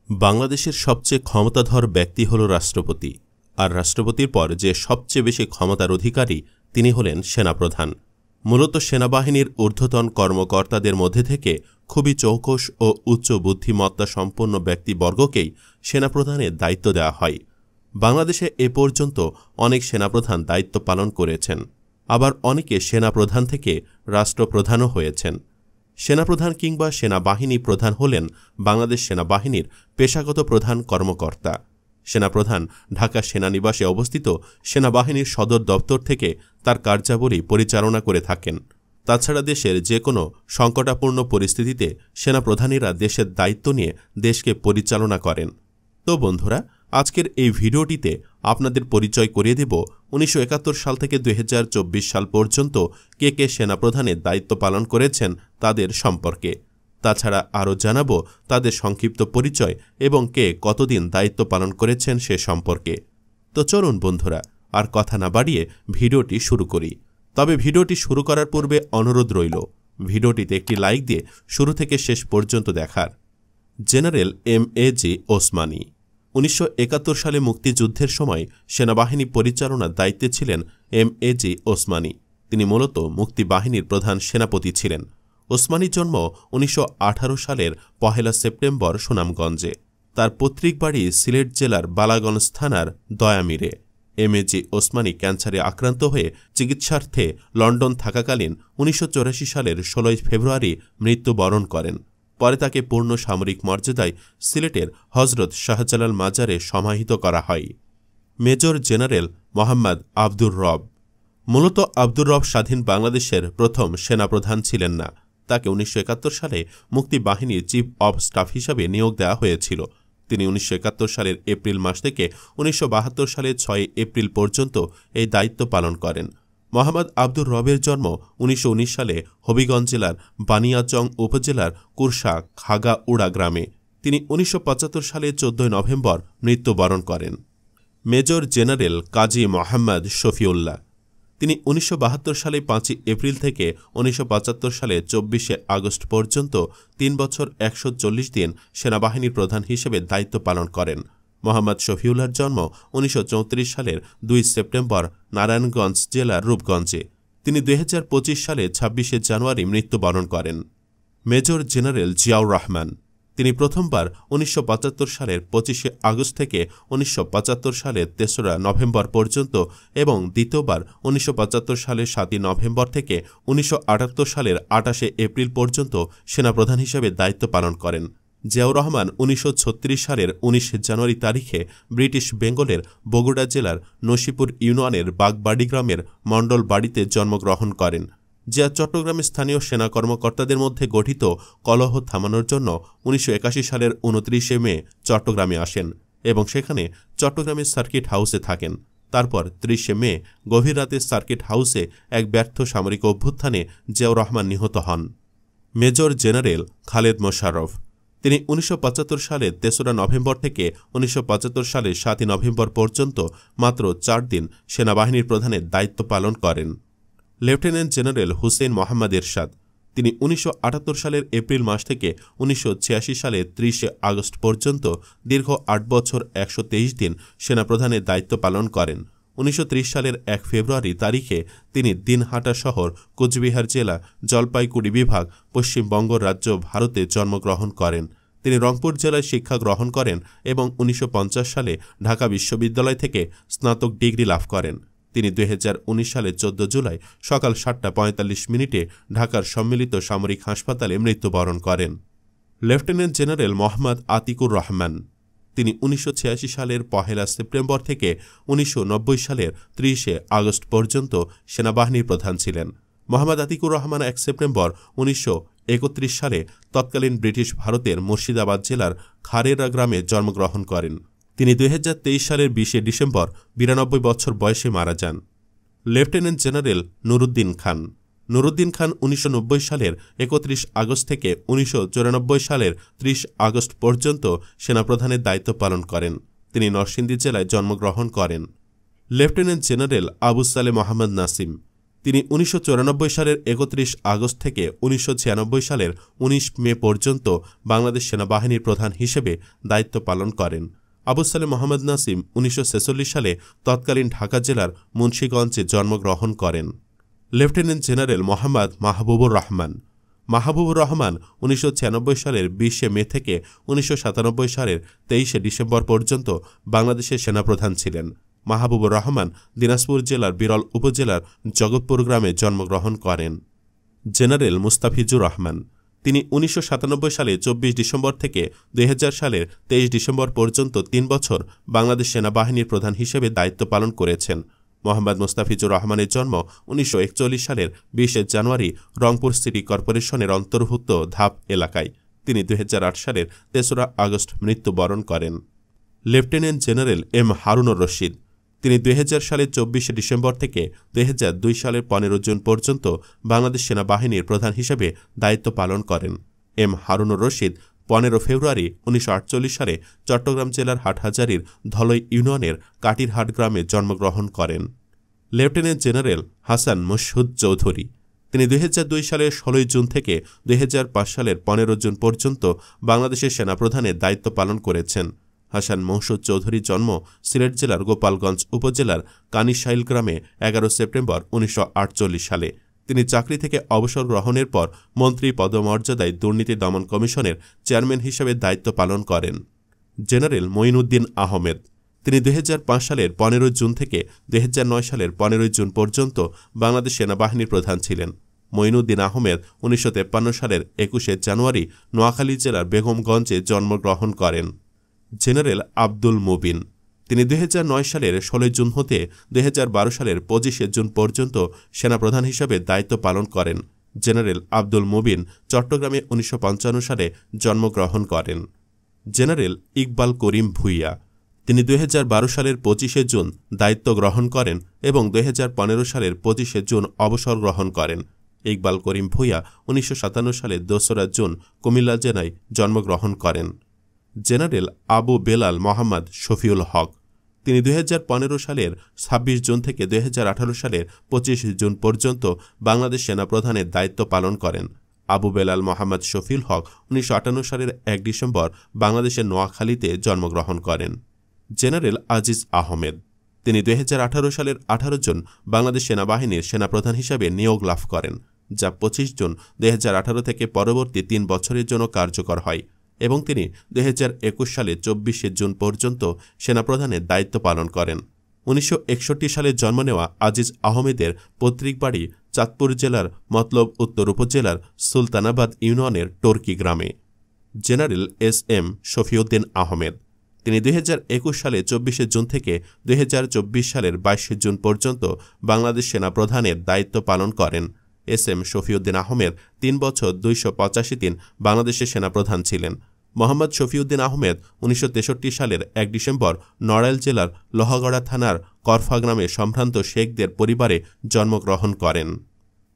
বাংলাদেশের সবচেয়ে ক্ষমতাধর ব্যক্তি হল রাষ্ট্রপতি, আর রাষ্ট্রপতির পর যে সবচেয়ে বেশি ক্ষমতার অধিকারী তিনি হলেন সেনাপ্রধান। মূলত সেনাবাহিনীর ঊর্ধ্বতন কর্মকর্তাদের মধ্যে থেকে খুবই চৌকস ও উচ্চ বুদ্ধিমত্তা সম্পন্ন ব্যক্তিবর্গকেই সেনাপ্রধানের দায়িত্ব দেওয়া হয়। বাংলাদেশে এ পর্যন্ত অনেক সেনাপ্রধান দায়িত্ব পালন করেছেন, আবার অনেকে সেনাপ্রধান থেকে রাষ্ট্রপ্রধানও হয়েছেন। সেনাপ্রধান কিংবা সেনাবাহিনী প্রধান হলেন বাংলাদেশ সেনাবাহিনীর পেশাগত প্রধান কর্মকর্তা। সেনাপ্রধান ঢাকা সেনানিবাসে অবস্থিত সেনাবাহিনীর সদর দপ্তর থেকে তার কার্যাবলী পরিচালনা করে থাকেন। তাছাড়া দেশের যে কোনো সংকটাপূর্ণ পরিস্থিতিতে সেনাপ্রধানেরা দেশের দায়িত্ব নিয়ে দেশকে পরিচালনা করেন। তো বন্ধুরা, আজকের এই ভিডিওটিতে আপনাদের পরিচয় করিয়ে দেব ১৯৭১ সাল থেকে ২০২৪ সাল পর্যন্ত কে কে সেনাপ্রধানের দায়িত্ব পালন করেছেন তাদের সম্পর্কে। তাছাড়া আরও জানাব তাদের সংক্ষিপ্ত পরিচয় এবং কে কতদিন দায়িত্ব পালন করেছেন সে সম্পর্কে। তো চলুন বন্ধুরা, আর কথা না বাড়িয়ে ভিডিওটি শুরু করি। তবে ভিডিওটি শুরু করার পূর্বে অনুরোধ রইল ভিডিওটিতে একটি লাইক দিয়ে শুরু থেকে শেষ পর্যন্ত দেখার। জেনারেল এম.এ.জি. ওসমানী ১৯৭১ সালে মুক্তিযুদ্ধের সময় সেনাবাহিনী পরিচালনার দায়িত্বে ছিলেন এম.এ.জি. ওসমানী। তিনি মূলত মুক্তিবাহিনীর প্রধান সেনাপতি ছিলেন। ওসমানীর জন্ম ১৯১৮ সালের ১ সেপ্টেম্বর সুনামগঞ্জে। তার পৈতৃক বাড়ি সিলেট জেলার বালাগঞ্জ থানার দয়ামিরে। এম.এ.জি. ওসমানী ক্যান্সারে আক্রান্ত হয়ে চিকিৎসার্থে লন্ডন থাকাকালীন ১৯৮৪ সালের ১৬ ফেব্রুয়ারি মৃত্যুবরণ করেন। পরে তাকে পূর্ণ সামরিক মর্যাদায় সিলেটের হজরত শাহজালাল মাজারে সমাহিত করা হয়। মেজর জেনারেল মোহাম্মদ আব্দুর রব মূলত আব্দুর রব স্বাধীন বাংলাদেশের প্রথম সেনাপ্রধান ছিলেন না। তাকে ১৯৭১ সালে মুক্তিবাহিনীর চিফ অব স্টাফ হিসাবে নিয়োগ দেওয়া হয়েছিল। তিনি ১৯৭১ সালের এপ্রিল মাস থেকে ১৯৭২ সালের ৬ এপ্রিল পর্যন্ত এই দায়িত্ব পালন করেন। মোহাম্মদ আব্দুর রবের জন্ম ১৯১৯ সালে হবিগঞ্জ জেলার বানিয়াচং উপজেলার কুরসা খাগাউড়া গ্রামে। তিনি ১৯৭৫ সালে ১৪ নভেম্বর মৃত্যুবরণ করেন। মেজর জেনারেল কাজী মোহাম্মদ শফিউল্লাহ তিনি ১৯৭২ সালে ৫ এপ্রিল থেকে ১৯৭৫ সালে ২৪ আগস্ট পর্যন্ত ৩ বছর ১৪০ দিন সেনাবাহিনীর প্রধান হিসেবে দায়িত্ব পালন করেন। মোহাম্মদ শফিউল্লাহর জন্ম ১৯৩৪ সালের ২ সেপ্টেম্বর নারায়ণগঞ্জ জেলার রূপগঞ্জে। তিনি ২০২৫ সালে ২৬ জানুয়ারি মৃত্যুবরণ করেন। মেজর জেনারেল জিয়াউর রহমান তিনি প্রথমবার ১৯৭৫ সালের ২৫ আগস্ট থেকে ১৯৭৫ সালের ৩রা নভেম্বর পর্যন্ত এবং দ্বিতীয়বার ১৯৭৫ সালের ৭ নভেম্বর থেকে ১৯৭৮ সালের ২৮ এপ্রিল পর্যন্ত সেনাপ্রধান হিসেবে দায়িত্ব পালন করেন। জিয়াউর রহমান ১৯৩৬ সালের ১৯ জানুয়ারি তারিখে ব্রিটিশ বেঙ্গলের বগুড়া জেলার নসিপুর ইউনিয়নের বাগবাড়ি গ্রামের মণ্ডল বাড়িতে জন্মগ্রহণ করেন। জিয়া চট্টগ্রামের স্থানীয় সেনা কর্মকর্তাদের মধ্যে গঠিত কলহ থামানোর জন্য ১৯৮১ সালের ২৯ মে চট্টগ্রামে আসেন এবং সেখানে চট্টগ্রামের সার্কিট হাউসে থাকেন। তারপর ৩০ মে গভীর রাতে সার্কিট হাউসে এক ব্যর্থ সামরিক অভ্যুত্থানে জিয়াউর রহমান নিহত হন। মেজর জেনারেল খালেদ মোশাররফ তিনি ১৯৭৫ সালের ৩রা নভেম্বর থেকে ১৯৭৫ সালের ৭ নভেম্বর পর্যন্ত মাত্র ৪ দিন সেনাবাহিনীর প্রধানের দায়িত্ব পালন করেন। লেফটেন্যান্ট জেনারেল হুসেইন মোহাম্মদ এরশাদ তিনি ১৯৭৮ সালের এপ্রিল মাস থেকে ১৯৮৬ সালের ৩০ আগস্ট পর্যন্ত দীর্ঘ ৮ বছর ১২৩ দিন সেনাপ্রধানের দায়িত্ব পালন করেন। ১৯৩০ সালের ১ ফেব্রুয়ারি তারিখে তিনি দিনহাটা শহর, কোচবিহার জেলা, জলপাইগুড়ি বিভাগ, পশ্চিমবঙ্গ রাজ্য, ভারতে জন্মগ্রহণ করেন। তিনি রংপুর জেলায় শিক্ষা গ্রহণ করেন এবং ১৯৫০ সালে ঢাকা বিশ্ববিদ্যালয় থেকে স্নাতক ডিগ্রি লাভ করেন। তিনি ২০১৯ সালের ১৪ জুলাই সকাল ৭:৪৫ ঢাকার সম্মিলিত সামরিক হাসপাতালে মৃত্যুবরণ করেন। লেফটেন্যান্ট জেনারেল মোহাম্মদ আতিকুর রহমান তিনি ১৯৮৬ সালের ১ সেপ্টেম্বর থেকে ১৯৯০ সালের ৩০ আগস্ট পর্যন্ত সেনাবাহিনীর প্রধান ছিলেন। মোহাম্মদ আতিকুর রহমান ১ সেপ্টেম্বর ১৯৩১ সালে তৎকালীন ব্রিটিশ ভারতের মুর্শিদাবাদ জেলার খারেরা গ্রামে জন্মগ্রহণ করেন। তিনি ২০২৩ সালের ২০ ডিসেম্বর ৯২ বছর বয়সে মারা যান। লেফটেন্যান্ট জেনারেল নুরুদ্দিন খান ১৯৯০ সালের ৩১ আগস্ট থেকে ১৯৯৪ সালের ৩০ আগস্ট পর্যন্ত সেনাপ্রধানের দায়িত্ব পালন করেন। তিনি নরসিংদী জেলায় জন্মগ্রহণ করেন। লেফটেন্যান্ট জেনারেল আবু সালে মোহাম্মদ নাসিম তিনি ১৯৯৪ সালের ৩১ আগস্ট থেকে ১৯৯৬ সালের ১৯ মে পর্যন্ত বাংলাদেশ সেনাবাহিনীর প্রধান হিসেবে দায়িত্ব পালন করেন। আবু সালেহ মোহাম্মদ নাসিম ১৯৪৬ সালে তৎকালীন ঢাকা জেলার মুন্সিগঞ্জে জন্মগ্রহণ করেন। লেফটেন্যান্ট জেনারেল মোহাম্মদ মাহবুবুর রহমান ১৯৯৬ সালের ২০ মে থেকে ১৯৯৭ সালের ২৩ ডিসেম্বর পর্যন্ত বাংলাদেশের সেনাপ্রধান ছিলেন। মাহবুবুর রহমান দিনাজপুর জেলার বিরল উপজেলার জগৎপুর গ্রামে জন্মগ্রহণ করেন। জেনারেল মুস্তাফিজুর রহমান তিনি ১৯৯৭ সালে ২৪ ডিসেম্বর থেকে ২০০০ সালের ২৩ ডিসেম্বর পর্যন্ত ৩ বছর বাংলাদেশ সেনাবাহিনীর প্রধান হিসেবে দায়িত্ব পালন করেছেন। মোহাম্মদ মুস্তাফিজুর রহমানের জন্ম ১৯৪১ সালের ২০ জানুয়ারি রংপুর সিটি কর্পোরেশনের অন্তর্ভুক্ত ধাপ এলাকায়। তিনি ২০০৮ সালের ৩রা আগস্ট মৃত্যুবরণ করেন। Lieutenant general M Harunur Rashid তিনি ২০০০ সালের ২৪ ডিসেম্বর থেকে ২০০২ সালের ১৫ জুন পর্যন্ত বাংলাদেশ সেনাবাহিনীর প্রধান হিসেবে দায়িত্ব পালন করেন। এম হারুনুর রশিদ ১৫ ফেব্রুয়ারি ১৯৪৮ সালে চট্টগ্রাম জেলার হাটহাজারীর ধলই ইউনিয়নের কাটিরহাট গ্রামে জন্মগ্রহণ করেন। লেফটেন্যান্ট জেনারেল হাসান মসহুদ চৌধুরী তিনি ২০০২ সালের ১৬ জুন থেকে ২০০৫ সালের ১৫ জুন পর্যন্ত বাংলাদেশের সেনাপ্রধানের দায়িত্ব পালন করেছেন। হাসান মসহুদ চৌধুরীর জন্ম সিলেট জেলার গোপালগঞ্জ উপজেলার কানিশাইল গ্রামে ১১ সেপ্টেম্বর ১৯৪৮ সালে। তিনি চাকরি থেকে অবসর গ্রহণের পর মন্ত্রী পদমর্যাদায় দুর্নীতি দমন কমিশনের চেয়ারম্যান হিসেবে দায়িত্ব পালন করেন। জেনারেল মঈনুদ্দিন আহমেদ তিনি ২০০৫ সালের ১৫ জুন থেকে ২০০৯ সালের ১৫ জুন পর্যন্ত বাংলাদেশ সেনাবাহিনীর প্রধান ছিলেন। মঈনুদ্দিন আহমেদ ১৯৫৩ সালের ২১ জানুয়ারি নোয়াখালী জেলার বেগমগঞ্জে জন্মগ্রহণ করেন। জেনারেল আব্দুল মুবিন তিনি ২০০৯ সালের ১৬ জুন হতে ২০১২ সালের ২৫ জুন পর্যন্ত সেনাপ্রধান হিসেবে দায়িত্ব পালন করেন। জেনারেল আব্দুল মুবিন চট্টগ্রামে ১৯৫৫ সালে জন্মগ্রহণ করেন। জেনারেল ইকবাল করিম ভূঁইয়া তিনি ২০১২ সালের ২৫ জুন দায়িত্ব গ্রহণ করেন এবং ২০১৫ সালের ২৫ জুন অবসর গ্রহণ করেন। ইকবাল করিম ভূঁইয়া ১৯৫৭ সালের ২রা জুন কুমিল্লা জেলায় জন্মগ্রহণ করেন। জেনারেল আবু বেলাল মোহাম্মদ শফিউল হক তিনি ২০১৫ সালের ২৬ জুন থেকে ২০১৮ সালের ২৫ জুন পর্যন্ত বাংলাদেশ সেনাপ্রধানের দায়িত্ব পালন করেন। আবু বেলাল মোহাম্মদ শফিউল হক ১৯৫৮ সালের ১ ডিসেম্বর বাংলাদেশের নোয়াখালীতে জন্মগ্রহণ করেন। জেনারেল আজিজ আহমেদ তিনি ২০১৮ সালের ১৮ জুন বাংলাদেশ সেনাবাহিনীর সেনাপ্রধান হিসেবে নিয়োগ লাভ করেন, যা ২৫ জুন ২০১৮ থেকে পরবর্তী ৩ বছরের জন্য কার্যকর হয় এবং তিনি ২০২১ সালে ২৪ জুন পর্যন্ত সেনাপ্রধানের দায়িত্ব পালন করেন। ১৯৬১ সালে জন্ম নেওয়া আজিজ আহমেদের পৈতৃক বাড়ি চাঁদপুর জেলার মতলব উত্তর উপজেলার সুলতানাবাদ ইউনিয়নের টর্কি গ্রামে। General S M Shafiuddin Ahmed তিনি ২০২১ সালে ২৪ জুন থেকে ২০২৪ সালের ২২ জুন পর্যন্ত বাংলাদেশ সেনাপ্রধানের দায়িত্ব পালন করেন। এস এম শফিউদ্দিন আহমেদ ৩ বছর ২৮৫ দিন বাংলাদেশের সেনাপ্রধান ছিলেন। মোহাম্মদ শফিউদ্দিন আহমেদ ১৯৬৩ সালের ১ ডিসেম্বর নড়াইল জেলার লোহাগড়া থানার করফা গ্রামে সম্ভ্রান্ত শেখদের পরিবারে জন্মগ্রহণ করেন।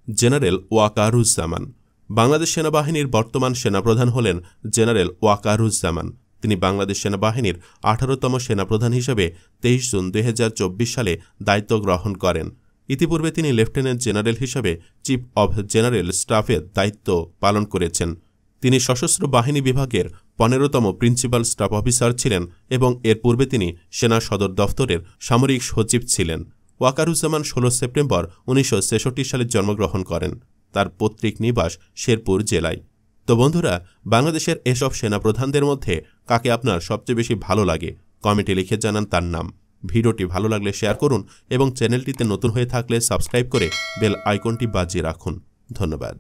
জেনারেল ওয়াকারুজ্জামান বাংলাদেশ সেনাবাহিনীর বর্তমান সেনাপ্রধান হলেন জেনারেল ওয়াকারুজ্জামান। তিনি বাংলাদেশ সেনাবাহিনীর ১৮তম সেনাপ্রধান হিসেবে ২৩ জুন ২০২৪ সালে দায়িত্ব গ্রহণ করেন। ইতিপূর্বে তিনি লেফটেন্যান্ট জেনারেল হিসেবে চিফ অব জেনারেল স্টাফের দায়িত্ব পালন করেছেন। তিনি সশস্ত্র বাহিনী বিভাগের ১৫তম প্রিন্সিপাল স্টাফ অফিসার ছিলেন এবং এর পূর্বে তিনি সেনা সদর দফতরের সামরিক সচিব ছিলেন। ওয়াকারুজ্জামান ১৬ সেপ্টেম্বর ১৯৬৬ সালে জন্মগ্রহণ করেন। তার পৈতৃক নিবাস শেরপুর জেলায়। তো বন্ধুরা, বাংলাদেশের এসব সেনাপ্রধানদের মধ্যে কাকে আপনার সবচেয়ে বেশি ভালো লাগে কমেন্টে লিখে জানান তার নাম। ভিডিওটি ভালো লাগলে শেয়ার করুন এবং চ্যানেলটিতে নতুন হয়ে থাকলে সাবস্ক্রাইব করে বেল আইকনটি বাজিয়ে রাখুন। ধন্যবাদ।